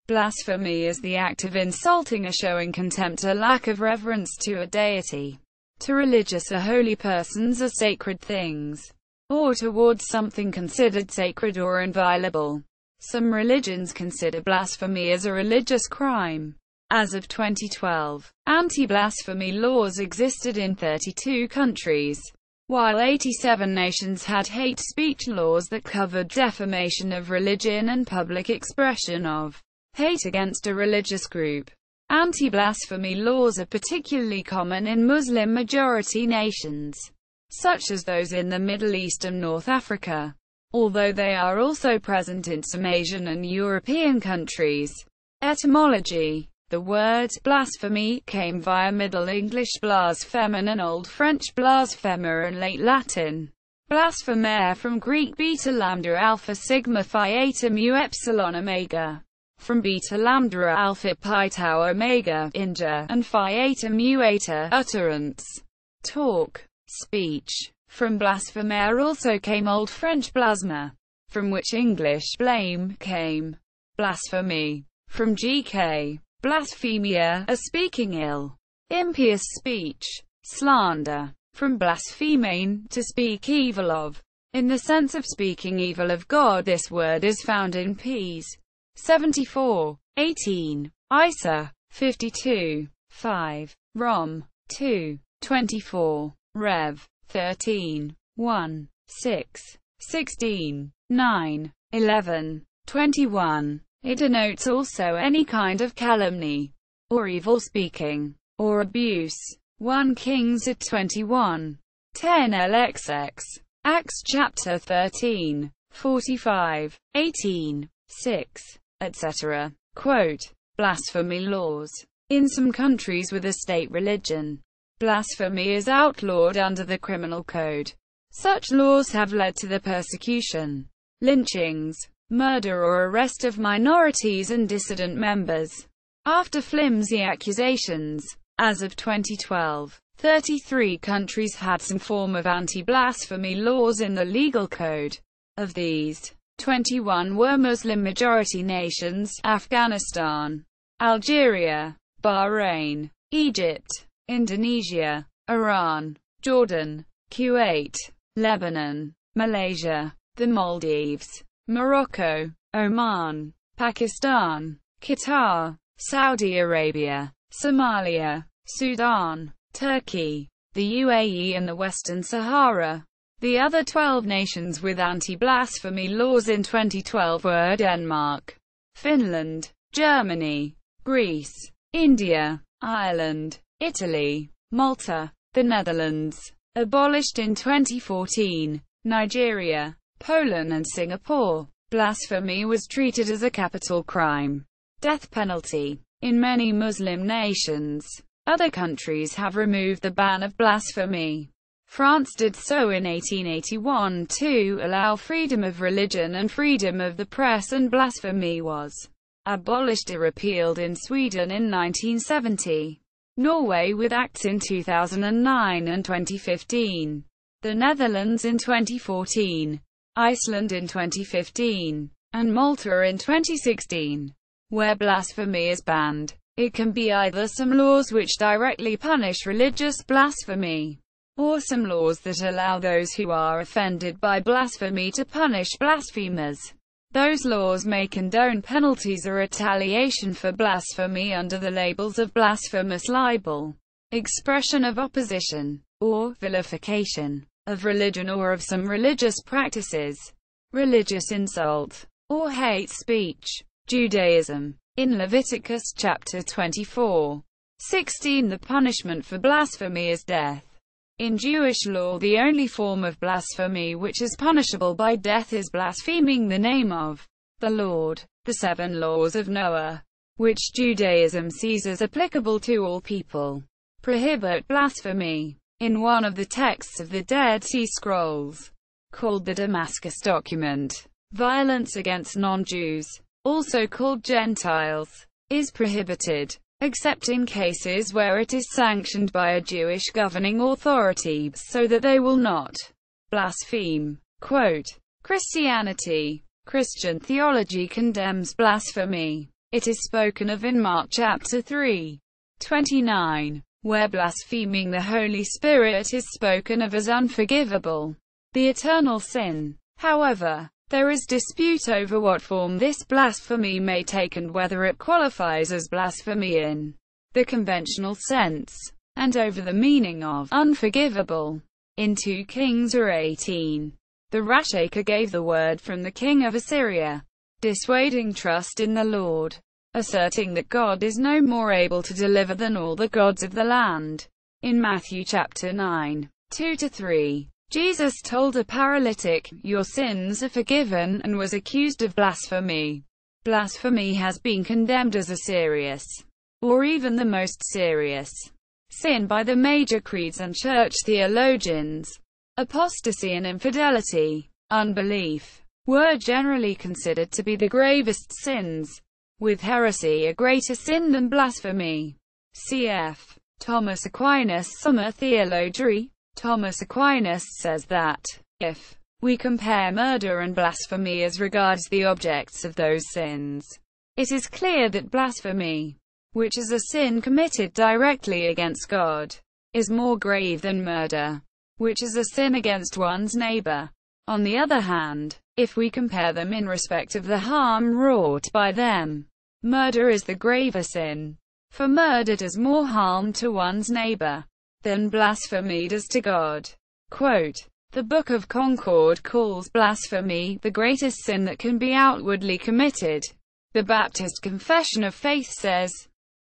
Blasphemy is the act of insulting or showing contempt or lack of reverence to a deity, to religious or holy persons or sacred things, or towards something considered sacred or inviolable. Some religions consider blasphemy as a religious crime. As of 2012, anti-blasphemy laws existed in 32 countries, while 87 nations had hate speech laws that covered defamation of religion and public expression of hate against a religious group. Anti-blasphemy laws are particularly common in Muslim-majority nations, such as those in the Middle East and North Africa, although they are also present in some Asian and European countries. Etymology: the word blasphemy came via Middle English blasphemon and Old French blasphemer and Late Latin blasphemer from Greek beta lambda alpha sigma phi eta mu epsilon omega, from beta lambda alpha pi tau omega, injure, and phi eta mu eta, utterance, talk, speech. From blasphemer also came Old French blasma, from which English blame came. Blasphemy. From Gk. Blasphemia, a speaking ill, impious speech, slander. From blasphemane, to speak evil of. In the sense of speaking evil of God, this word is found in Ps. 74, 18, Isa. 52, 5, Rom. 2, 24, Rev. 13, 1, 6, 16, 9, 11, 21. It denotes also any kind of calumny, or evil speaking, or abuse. 1 Kings 21, 10 LXX, Acts chapter 13, 45, 18, 6, etc. Quote, blasphemy laws. In some countries with a state religion, blasphemy is outlawed under the criminal code. Such laws have led to the persecution, lynchings, murder or arrest of minorities and dissident members, after flimsy accusations. As of 2012, 33 countries had some form of anti-blasphemy laws in the legal code. Of these, 21 were Muslim-majority nations: Afghanistan, Algeria, Bahrain, Egypt, Indonesia, Iran, Jordan, Kuwait, Lebanon, Malaysia, the Maldives, Morocco, Oman, Pakistan, Qatar, Saudi Arabia, Somalia, Sudan, Turkey, the UAE and the Western Sahara. The other 12 nations with anti-blasphemy laws in 2012 were Denmark, Finland, Germany, Greece, India, Ireland, Italy, Malta, the Netherlands, abolished in 2014, Nigeria, Poland and Singapore. Blasphemy was treated as a capital crime, death penalty, in many Muslim nations. Other countries have removed the ban of blasphemy. France did so in 1881 to allow freedom of religion and freedom of the press, and blasphemy was abolished or repealed in Sweden in 1970. Norway with acts in 2009 and 2015. The Netherlands in 2014. Iceland in 2015, and Malta in 2016. Where blasphemy is banned, it can be either some laws which directly punish religious blasphemy, or some laws that allow those who are offended by blasphemy to punish blasphemers. Those laws may condone penalties or retaliation for blasphemy under the labels of blasphemous libel, expression of opposition, or vilification of religion or of some religious practices, religious insult, or hate speech. Judaism. In Leviticus chapter 24:16, the punishment for blasphemy is death. In Jewish law, the only form of blasphemy which is punishable by death is blaspheming the name of the Lord. The 7 laws of Noah, which Judaism sees as applicable to all people, prohibit blasphemy. In one of the texts of the Dead Sea Scrolls, called the Damascus document, violence against non-Jews, also called Gentiles, is prohibited, except in cases where it is sanctioned by a Jewish governing authority, so that they will not blaspheme. Quote, Christianity. Christian theology condemns blasphemy. It is spoken of in Mark chapter 3:29, where blaspheming the Holy Spirit is spoken of as unforgivable, the eternal sin. However, there is dispute over what form this blasphemy may take and whether it qualifies as blasphemy in the conventional sense, and over the meaning of unforgivable. In 2 Kings 18, the Rashakeh gave the word from the king of Assyria, dissuading trust in the Lord, asserting that God is no more able to deliver than all the gods of the land. In Matthew chapter 9, 2-3, Jesus told a paralytic, "Your sins are forgiven," and was accused of blasphemy. Blasphemy has been condemned as a serious, or even the most serious, sin by the major creeds and church theologians. Apostasy and infidelity, unbelief, were generally considered to be the gravest sins, with heresy a greater sin than blasphemy. Cf. Thomas Aquinas, Summa Theologiae. Thomas Aquinas says that, if we compare murder and blasphemy as regards the objects of those sins, it is clear that blasphemy, which is a sin committed directly against God, is more grave than murder, which is a sin against one's neighbor. On the other hand, if we compare them in respect of the harm wrought by them, murder is the graver sin, for murder does more harm to one's neighbor than blasphemy does to God. Quote, "The Book of Concord calls blasphemy the greatest sin that can be outwardly committed." The Baptist Confession of Faith says,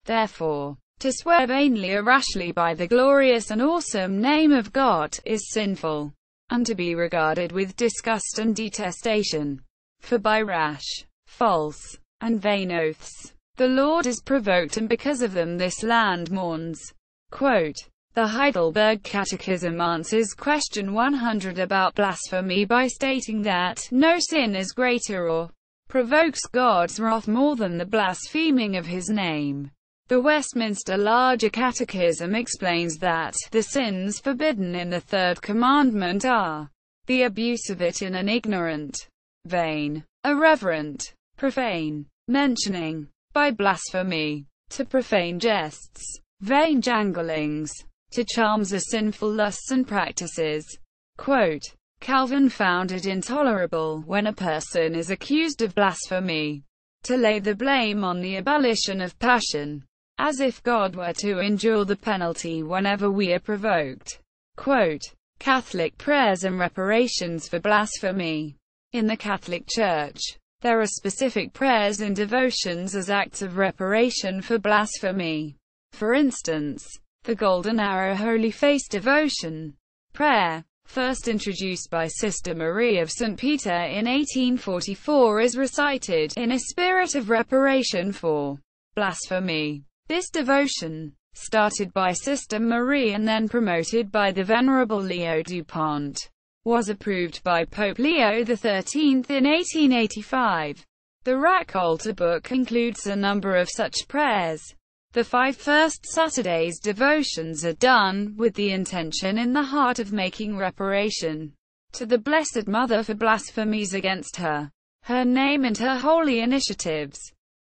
"Therefore, to swear vainly or rashly by the glorious and awesome name of God is sinful, and to be regarded with disgust and detestation. For by rash, false, and vain oaths, the Lord is provoked, and because of them this land mourns." Quote, the Heidelberg Catechism answers question 100 about blasphemy by stating that no sin is greater or provokes God's wrath more than the blaspheming of his name. The Westminster Larger Catechism explains that the sins forbidden in the third commandment are the abuse of it in an ignorant, vain, irreverent, profane mentioning, by blasphemy, to profane jests, vain janglings, to charms or sinful lusts and practices. Quote, Calvin found it intolerable, when a person is accused of blasphemy, to lay the blame on the abolition of passion, as if God were to endure the penalty whenever we are provoked. Quote, Catholic prayers and reparations for blasphemy. In the Catholic Church, there are specific prayers and devotions as acts of reparation for blasphemy. For instance, the Golden Arrow Holy Face Devotion prayer, first introduced by Sister Marie of St. Peter in 1844, is recited in a spirit of reparation for blasphemy. This devotion, started by Sister Marie and then promoted by the Venerable Leo Dupont, was approved by Pope Leo XIII in 1885. The Rack Altar book includes a number of such prayers. The 5 first Saturdays devotions are done with the intention in the heart of making reparation to the Blessed Mother for blasphemies against her, her name and her holy initiatives.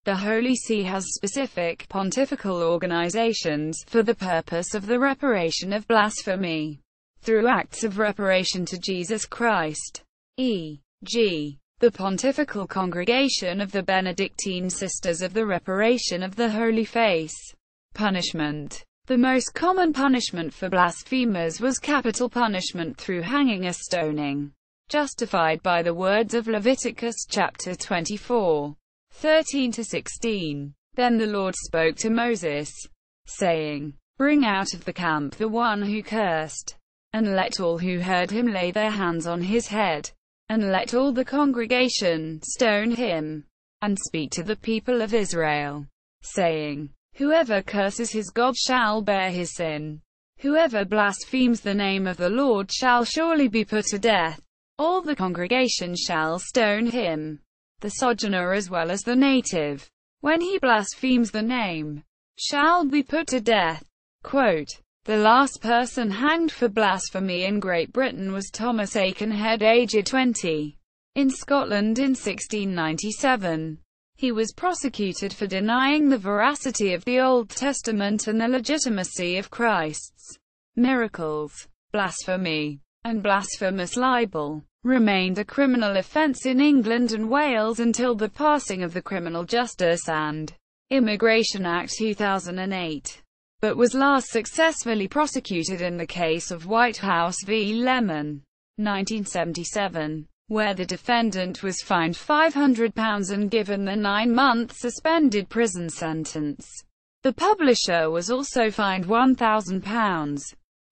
The Holy See has specific pontifical organizations for the purpose of the reparation of blasphemy through acts of reparation to Jesus Christ, e.g., the Pontifical Congregation of the Benedictine Sisters of the Reparation of the Holy Face. Punishment. The most common punishment for blasphemers was capital punishment through hanging or stoning, justified by the words of Leviticus chapter 24, 13-16. Then the Lord spoke to Moses, saying, "Bring out of the camp the one who cursed, and let all who heard him lay their hands on his head, and let all the congregation stone him, and speak to the people of Israel, saying, Whoever curses his God shall bear his sin. Whoever blasphemes the name of the Lord shall surely be put to death. All the congregation shall stone him, the sojourner as well as the native, when he blasphemes the name, shall be put to death." Quote, the last person hanged for blasphemy in Great Britain was Thomas Aikenhead, aged 20. In Scotland in 1697, He was prosecuted for denying the veracity of the Old Testament and the legitimacy of Christ's miracles. Blasphemy and blasphemous libel remained a criminal offence in England and Wales until the passing of the Criminal Justice and Immigration Act 2008, but was last successfully prosecuted in the case of White House v. Lemon, 1977, where the defendant was fined £500 and given a 9-month suspended prison sentence. The publisher was also fined £1,000.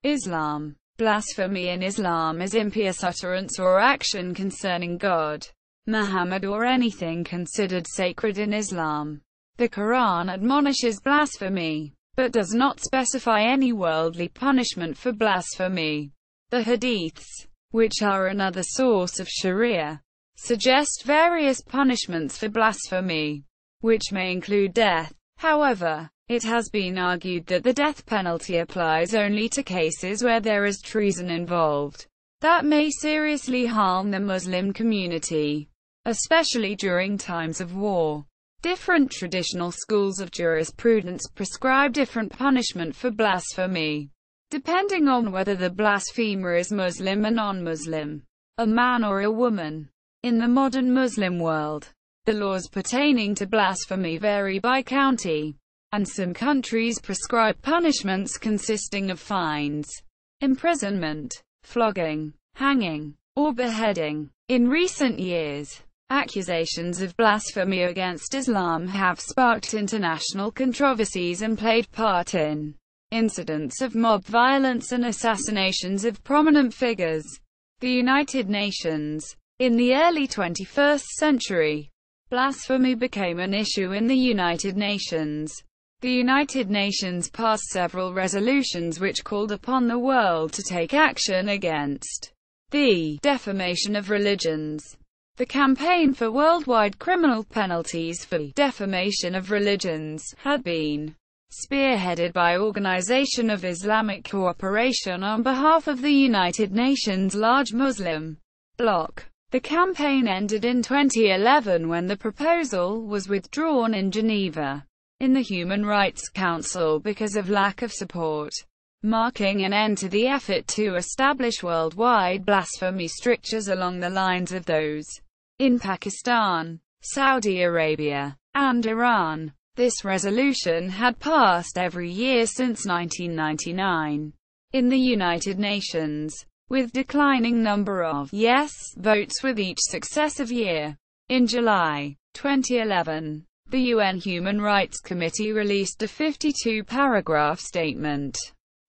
Islam. Blasphemy in Islam is impious utterance or action concerning God, Muhammad, or anything considered sacred in Islam. The Quran admonishes blasphemy, but does not specify any worldly punishment for blasphemy. The Hadiths, which are another source of Sharia, suggest various punishments for blasphemy, which may include death. However, it has been argued that the death penalty applies only to cases where there is treason involved that may seriously harm the Muslim community, especially during times of war. Different traditional schools of jurisprudence prescribe different punishment for blasphemy, depending on whether the blasphemer is Muslim or non-Muslim, a man or a woman. In the modern Muslim world, the laws pertaining to blasphemy vary by county, and some countries prescribe punishments consisting of fines, imprisonment, flogging, hanging, or beheading. In recent years, accusations of blasphemy against Islam have sparked international controversies and played part in incidents of mob violence and assassinations of prominent figures. The United Nations. In the early 21st century, blasphemy became an issue in the United Nations. The United Nations passed several resolutions which called upon the world to take action against the defamation of religions. The campaign for worldwide criminal penalties for defamation of religions had been spearheaded by Organization of Islamic Cooperation on behalf of the United Nations' large Muslim bloc. The campaign ended in 2011 when the proposal was withdrawn in Geneva, in the Human Rights Council because of lack of support, marking an end to the effort to establish worldwide blasphemy strictures along the lines of those in Pakistan, Saudi Arabia, and Iran. This resolution had passed every year since 1999 in the United Nations, with declining number of yes votes with each successive year. In July 2011, the UN Human Rights Committee released a 52-paragraph statement.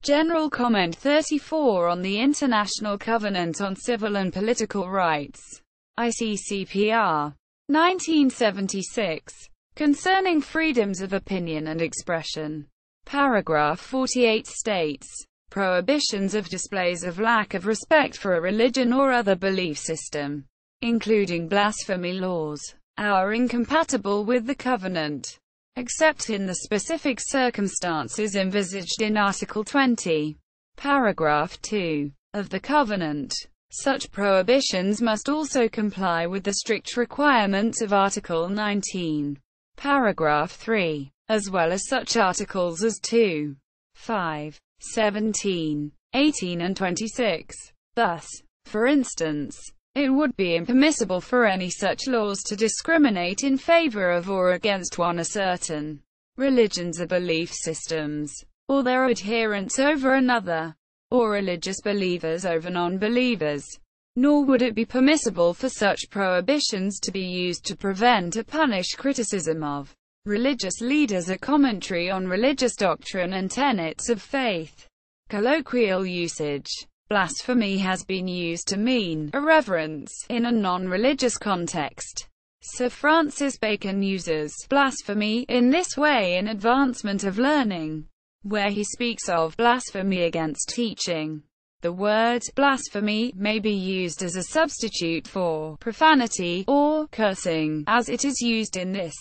General Comment 34 on the International Covenant on Civil and Political Rights, ICCPR, 1976, concerning freedoms of opinion and expression. Paragraph 48 states, prohibitions of displays of lack of respect for a religion or other belief system, including blasphemy laws, are incompatible with the covenant, except in the specific circumstances envisaged in Article 20, Paragraph 2, of the covenant. Such prohibitions must also comply with the strict requirements of Article 19, Paragraph 3, as well as such articles as 2, 5, 17, 18 and 26. Thus, for instance, it would be impermissible for any such laws to discriminate in favor of or against one or certain religions or belief systems, or their adherents over another, or religious believers over non-believers. Nor would it be permissible for such prohibitions to be used to prevent or punish criticism of religious leaders or commentary on religious doctrine and tenets of faith. Colloquial usage. Blasphemy has been used to mean irreverence in a non-religious context. Sir Francis Bacon uses blasphemy in this way in Advancement of Learning, where he speaks of blasphemy against teaching. The word blasphemy may be used as a substitute for profanity or cursing, as it is used in this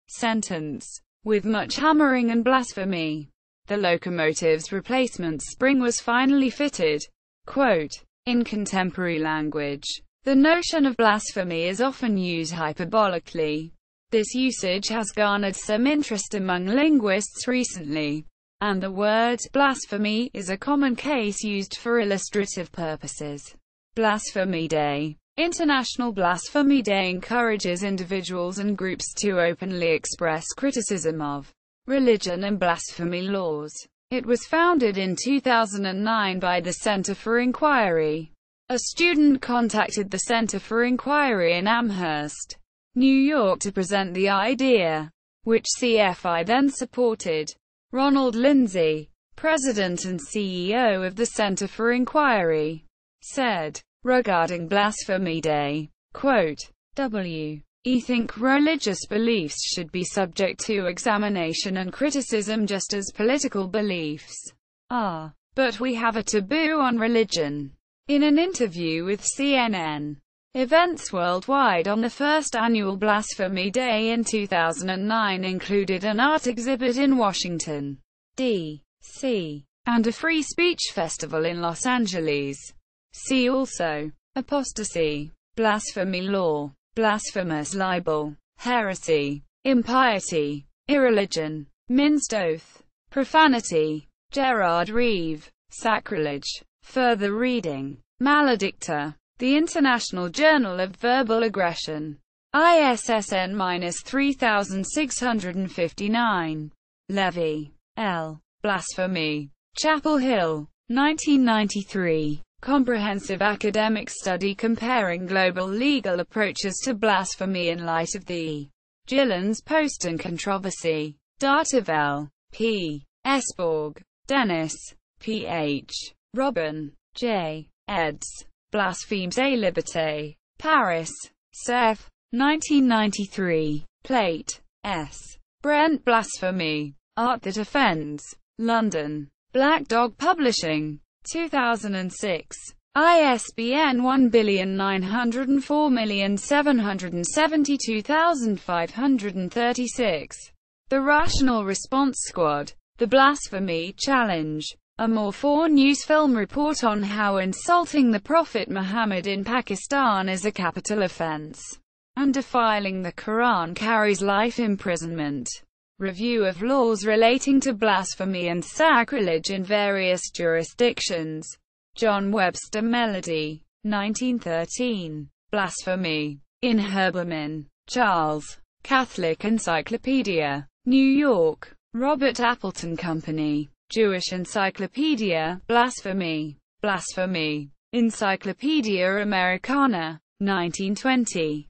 sentence, with much hammering and blasphemy. The locomotive's replacement spring was finally fitted. Quote, in contemporary language, the notion of blasphemy is often used hyperbolically. This usage has garnered some interest among linguists recently, and the word blasphemy is a common case used for illustrative purposes. Blasphemy Day. International Blasphemy Day encourages individuals and groups to openly express criticism of religion and blasphemy laws. It was founded in 2009 by the Center for Inquiry. A student contacted the Center for Inquiry in Amherst, New York to present the idea, which CFI then supported. Ronald Lindsay, president and CEO of the Center for Inquiry, said, regarding Blasphemy Day, quote, "We think religious beliefs should be subject to examination and criticism just as political beliefs are. But we have a taboo on religion." In an interview with CNN, events worldwide on the first annual Blasphemy Day in 2009 included an art exhibit in Washington, D.C., and a free speech festival in Los Angeles. See also: apostasy, blasphemy law, blasphemous libel, heresy, impiety, irreligion, minced oath, profanity. Gerard Reeve, sacrilege. Further reading: Maledicta. The International Journal of Verbal Aggression. ISSN-3659. Levy, L. Blasphemy. Chapel Hill, 1993. Comprehensive academic study comparing global legal approaches to blasphemy in light of the Gilens-Poston controversy. Dartavelle, P. Esborg, Dennis, P.H. Robin, J. eds. Blasphemes et Liberté. Paris, Seth, 1993. Plate, S. Brent. Blasphemy. Art That Offends. London. Black Dog Publishing. 2006. ISBN 19047722536. The Rational Response Squad. The Blasphemy Challenge. A More 4 News film report on how insulting the Prophet Muhammad in Pakistan is a capital offense, and defiling the Quran carries life imprisonment. Review of laws relating to blasphemy and sacrilege in various jurisdictions. John Webster Melody, 1913. Blasphemy. In Herbermann, Charles. Catholic Encyclopedia. New York. Robert Appleton Company. Jewish Encyclopedia. Blasphemy. Blasphemy. Encyclopedia Americana. 1920.